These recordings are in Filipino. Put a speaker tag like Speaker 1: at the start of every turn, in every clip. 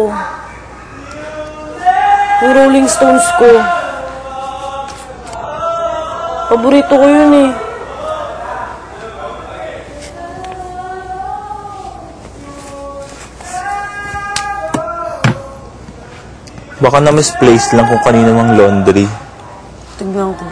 Speaker 1: ko. Yung Rolling Stones ko. Paborito ko yun eh.
Speaker 2: Baka na-misplaced lang kung kanino mang laundry.
Speaker 1: Tignan ko.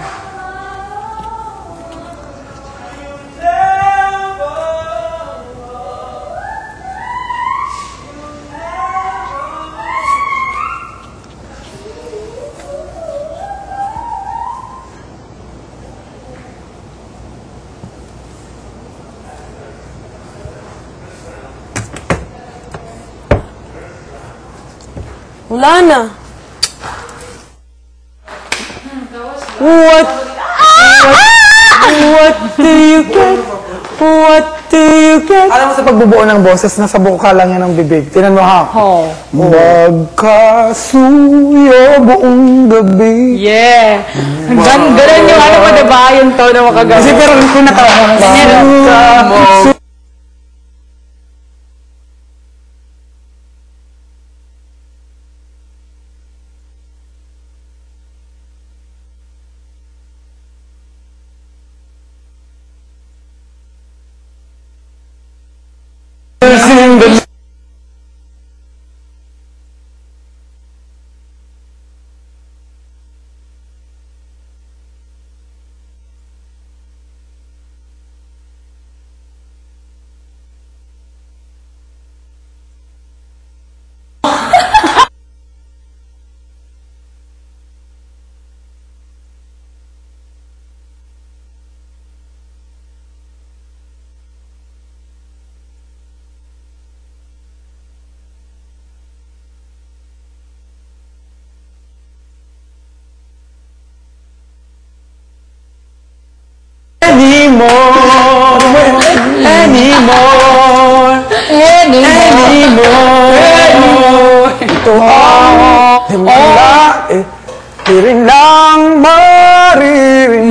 Speaker 1: Wala na. What do you get? What do you get?
Speaker 3: Alam mo sa pagbubuo ng boses, nasa buka lang yan ang bibig. Tinan mo ha.
Speaker 1: Oh.
Speaker 3: Magkasuyo buong gabi.
Speaker 1: Yeah. Ganun yung ano pa diba? Yung tono mo kagabi.
Speaker 3: Kasi pero kung natawa ko
Speaker 1: Magkasuyo.
Speaker 3: Ito ang himala, hiring lang maririnig.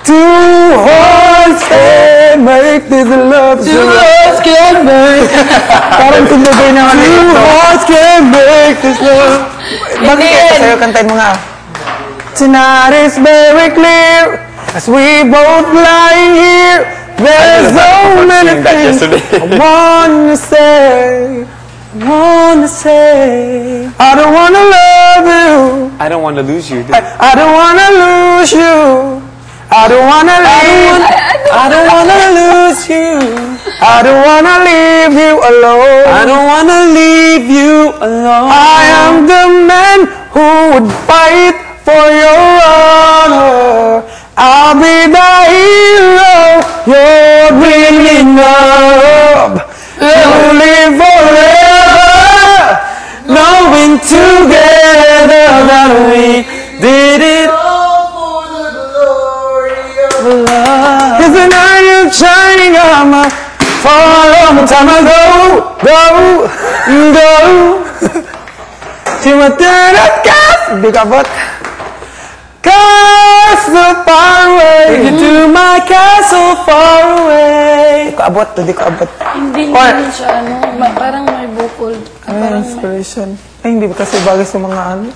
Speaker 3: Two hearts can make this love. Two hearts can make. Parang tindagay na ano. Two hearts can make this love. Bakit kaya sa'yo kantahin mo nga? Tonight is very clear as we both lying here. There's so many things I wanna say. I don't wanna love you.
Speaker 4: I don't want to lose you.
Speaker 3: I don't wanna lose you. I don't wanna leave. I don't wanna lose you. I don't wanna leave you alone.
Speaker 4: I don't want to leave you alone.
Speaker 3: I am the man who would fight for your honor. I'll be the hero you're dreaming of. We'll live forever, knowing together that we did it all for the glory of love. It's the night of shining armor for a long time ago. Go. Di ka bot? Castle far away. Take you to my castle far away. Di ko abot.
Speaker 1: Hindi naman siya, parang may bukol.
Speaker 3: Ay, inspiration. Ay, hindi ba kasi bagay sa mga ano?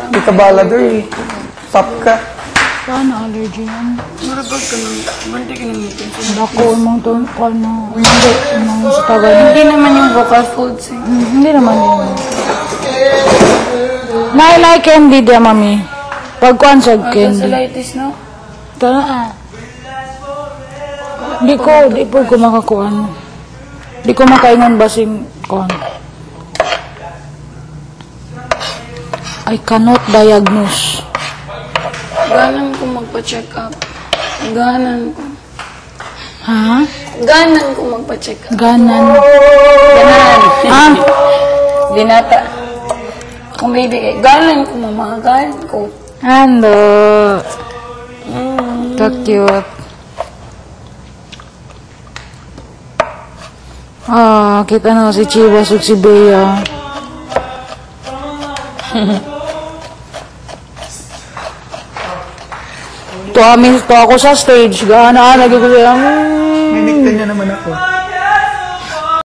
Speaker 3: Hindi ka balador eh. Pop ka.
Speaker 5: Paano allergy yan?
Speaker 1: Marabag ka nang, bante ka nang meeting.
Speaker 5: Dako, umang to, ano, hindi, umang sa tagal.
Speaker 1: Hindi naman yung vocal folds eh.
Speaker 5: Hindi naman yun. Nailay candy dia, mami. Pagkuhan sa candy.
Speaker 1: Tonsillitis, no?
Speaker 5: Di po ko makakuhan. Di ko makaingon basing kuhan. I cannot diagnose.
Speaker 1: Ganan ko magpa-check up. Ganan ko.
Speaker 5: Ha?
Speaker 1: Ganan ko magpa-check up.
Speaker 5: Ganan.
Speaker 1: Ganan. Binata. Kung baby, ganan ko mamagalan ko.
Speaker 5: Ano? Ka-cute. Kita na si Chivas at si Bea. To ako sa stage. Gana, nagiging
Speaker 3: Minikta niya naman ako.